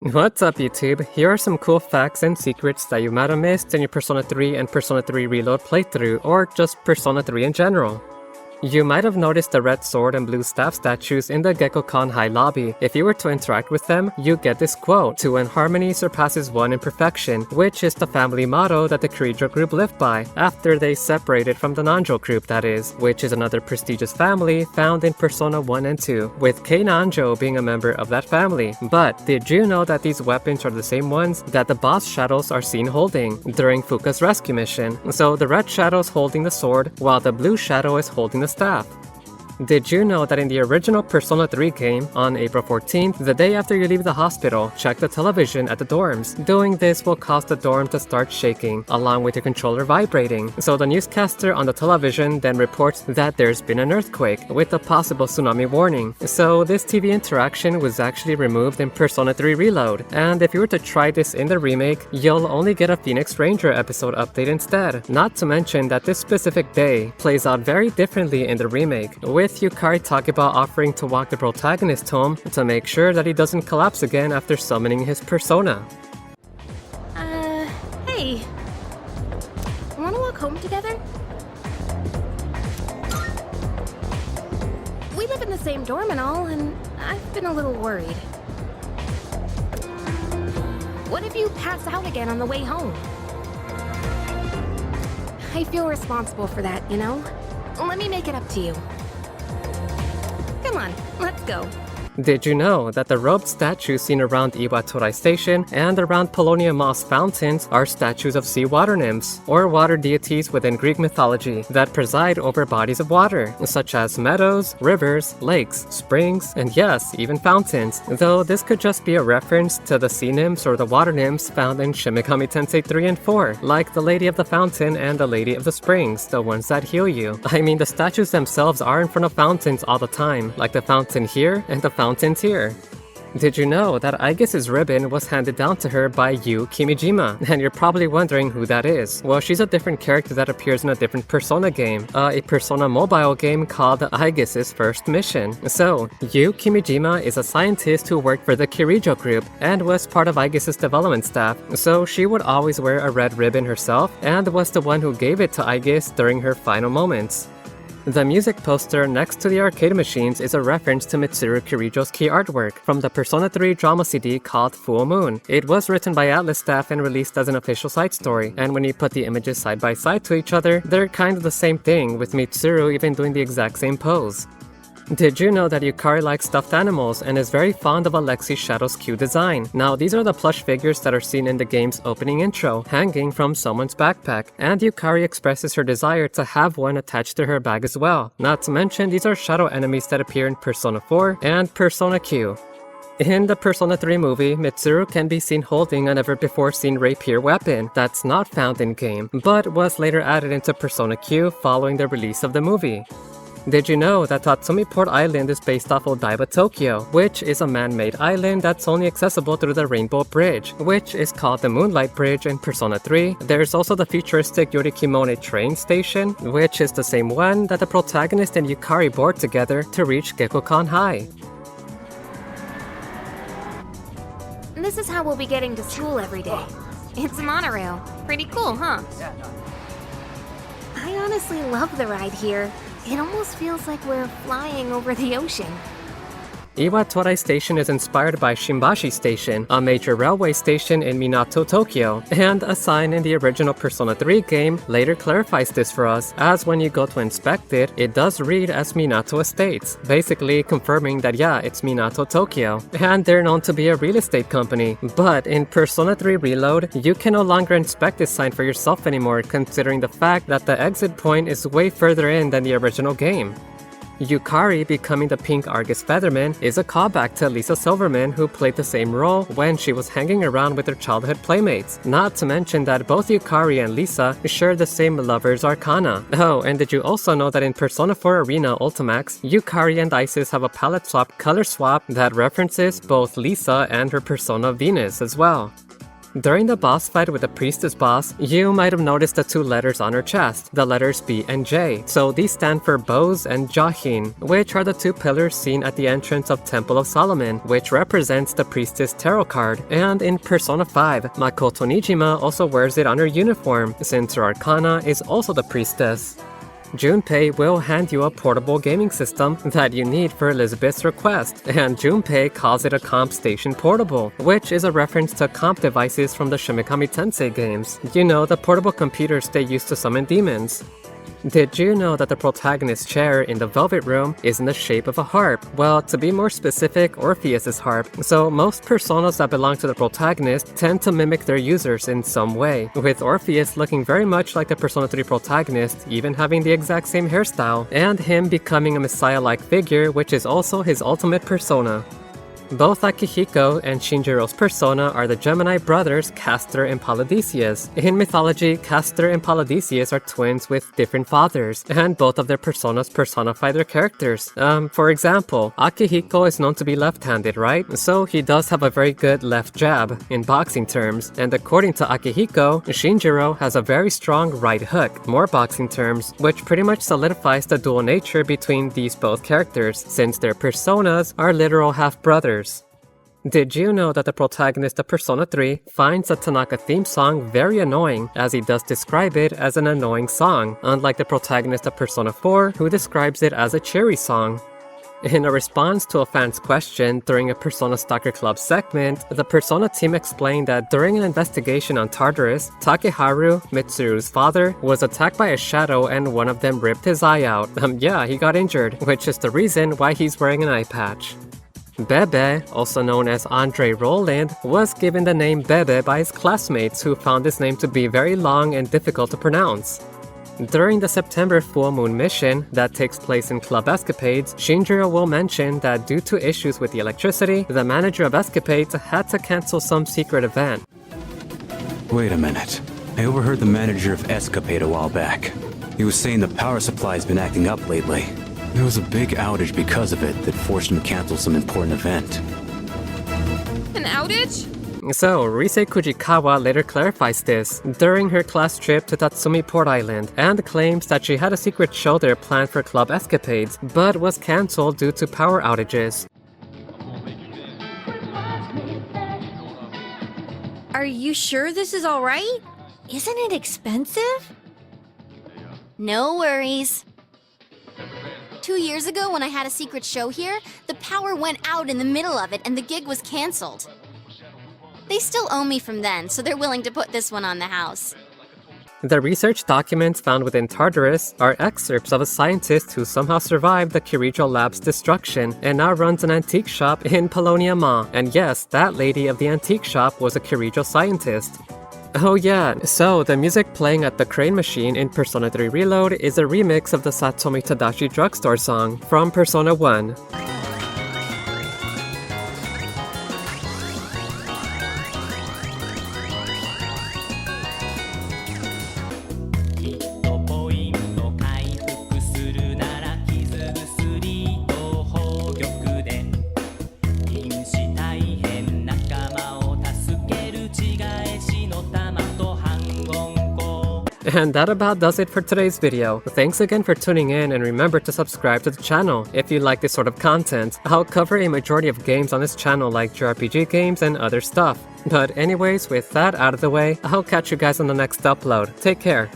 What's up YouTube? Here are some cool facts and secrets that you might have missed in your Persona 3 and Persona 3 Reload playthrough, or just Persona 3 in general. You might have noticed the red sword and blue staff statues in the Gekkoukan High lobby. If you were to interact with them, you get this quote, "Two in harmony surpasses one in perfection," which is the family motto that the Kirijo group lived by, after they separated from the Nanjo group, that is, which is another prestigious family found in Persona 1 and 2, with Kei Nanjo being a member of that family. But did you know that these weapons are the same ones that the boss shadows are seen holding during Fuka's rescue mission? So the red shadow is holding the sword, while the blue shadow is holding the staff. Did you know that in the original Persona 3 game, on April 14th, the day after you leave the hospital, check the television at the dorms. Doing this will cause the dorm to start shaking, along with your controller vibrating. So the newscaster on the television then reports that there's been an earthquake, with a possible tsunami warning. So this TV interaction was actually removed in Persona 3 Reload, and if you were to try this in the remake, you'll only get a Phoenix Ranger episode update instead. Not to mention that this specific day plays out very differently in the remake, with Yukari Takeba offering to walk the protagonist home to make sure that he doesn't collapse again after summoning his persona. Hey. Wanna walk home together? We live in the same dorm and all, and I've been a little worried. What if you pass out again on the way home? I feel responsible for that, you know? Let me make it up to you. Come on, let's go. Did you know that the robed statues seen around Iwatorai Station and around Polonia Moss fountains are statues of sea water nymphs, or water deities within Greek mythology, that preside over bodies of water, such as meadows, rivers, lakes, springs, and yes, even fountains, though this could just be a reference to the sea nymphs or the water nymphs found in Shin Megami Tensei 3 and 4, like the Lady of the Fountain and the Lady of the Springs, the ones that heal you. I mean, the statues themselves are in front of fountains all the time, like the fountain here and the fountains here. Did you know that Aegis's ribbon was handed down to her by Yu Kimijima? And you're probably wondering who that is. Well, she's a different character that appears in a different Persona game, a Persona mobile game called Aegis's First Mission. So, Yu Kimijima is a scientist who worked for the Kirijo group and was part of Aegis's development staff, so she would always wear a red ribbon herself and was the one who gave it to Aegis during her final moments. The music poster next to the arcade machines is a reference to Mitsuru Kirijo's key artwork from the Persona 3 drama CD called Full Moon. It was written by Atlas staff and released as an official side story, and when you put the images side by side to each other, they're kind of the same thing, with Mitsuru even doing the exact same pose. Did you know that Yukari likes stuffed animals and is very fond of Alexi's Shadow's Q design? Now, these are the plush figures that are seen in the game's opening intro, hanging from someone's backpack, and Yukari expresses her desire to have one attached to her bag as well. Not to mention, these are shadow enemies that appear in Persona 4 and Persona Q. In the Persona 3 movie, Mitsuru can be seen holding a never-before-seen rapier weapon that's not found in-game, but was later added into Persona Q following the release of the movie. Did you know that Tatsumi Port Island is based off Odaiba, Tokyo, which is a man-made island that's only accessible through the Rainbow Bridge, which is called the Moonlight Bridge in Persona 3. There's also the futuristic Yorikimone train station, which is the same one that the protagonist and Yukari board together to reach Gekkoukan High. This is how we'll be getting to school every day. It's a monorail. Pretty cool, huh? I honestly love the ride here. It almost feels like we're flying over the ocean. Iwatorai Station is inspired by Shimbashi Station, a major railway station in Minato, Tokyo, and a sign in the original Persona 3 game later clarifies this for us, as when you go to inspect it, it does read as Matato Estates, basically confirming that yeah, it's Minato, Tokyo, and they're known to be a real estate company. But in Persona 3 Reload, you can no longer inspect this sign for yourself anymore, considering the fact that the exit point is way further in than the original game. Yukari becoming the pink Argus Featherman is a callback to Lisa Silverman, who played the same role when she was hanging around with her childhood playmates. Not to mention that both Yukari and Lisa share the same lover's arcana. Oh, and did you also know that in Persona 4 Arena Ultimax, Yukari and Isis have a palette swap color swap that references both Lisa and her persona Venus as well. During the boss fight with the priestess boss, you might have noticed the two letters on her chest, the letters B and J. So these stand for Bose and Jin, which are the two pillars seen at the entrance of Temple of Solomon, which represents the priestess tarot card. And in Persona 5, Makoto Nijima also wears it on her uniform, since her arcana is also the priestess. Junpei will hand you a portable gaming system that you need for Elizabeth's request, and Junpei calls it a comp station portable, which is a reference to comp devices from the Shin Megami Tensei games. You know, the portable computers they used to summon demons. Did you know that the protagonist's chair in the Velvet Room is in the shape of a harp? Well, to be more specific, Orpheus' harp. So most personas that belong to the protagonist tend to mimic their users in some way, with Orpheus looking very much like the Persona 3 protagonist, even having the exact same hairstyle, and him becoming a messiah-like figure, which is also his ultimate persona. Both Akihiko and Shinjiro's persona are the Gemini brothers Castor and Polydeuces. In mythology, Castor and Polydeuces are twins with different fathers, and both of their personas personify their characters. For example, Akihiko is known to be left-handed, right? So he does have a very good left jab, in boxing terms, and according to Akihiko, Shinjiro has a very strong right hook, more boxing terms, which pretty much solidifies the dual nature between these both characters, since their personas are literal half-brothers. Did you know that the protagonist of Persona 3 finds the Tanaka theme song very annoying, as he does describe it as an annoying song, unlike the protagonist of Persona 4, who describes it as a cheery song? In a response to a fan's question during a Persona Stalker Club segment, the Persona team explained that during an investigation on Tartarus, Takeharu, Mitsuru's father, was attacked by a shadow and one of them ripped his eye out. Yeah, he got injured, which is the reason why he's wearing an eye patch. Bebe, also known as Andre Roland, was given the name Bebe by his classmates who found this name to be very long and difficult to pronounce. During the September full moon mission that takes place in Club Escapades, Shinjiro will mention that due to issues with the electricity, the manager of Escapades had to cancel some secret event. Wait a minute. I overheard the manager of Escapade a while back. He was saying the power supply's been acting up lately. There was a big outage because of it that forced him to cancel some important event. An outage? So, Rise Kujikawa later clarifies this during her class trip to Tatsumi Port Island, and claims that she had a secret show there planned for Club Escapades, but was cancelled due to power outages. Are you sure this is all right? Isn't it expensive? No worries. 2 years ago, when I had a secret show here, the power went out in the middle of it and the gig was cancelled. They still owe me from then, so they're willing to put this one on the house. The research documents found within Tartarus are excerpts of a scientist who somehow survived the Kirijo lab's destruction and now runs an antique shop in Polonia Ma. And yes, that lady of the antique shop was a Kirijo scientist. Oh yeah, so the music playing at the crane machine in Persona 3 Reload is a remix of the Satomi Tadashi drugstore song from Persona 1. And that about does it for today's video. Thanks again for tuning in, and remember to subscribe to the channel if you like this sort of content. I'll cover a majority of games on this channel like JRPG games and other stuff. But anyways, with that out of the way, I'll catch you guys on the next upload. Take care.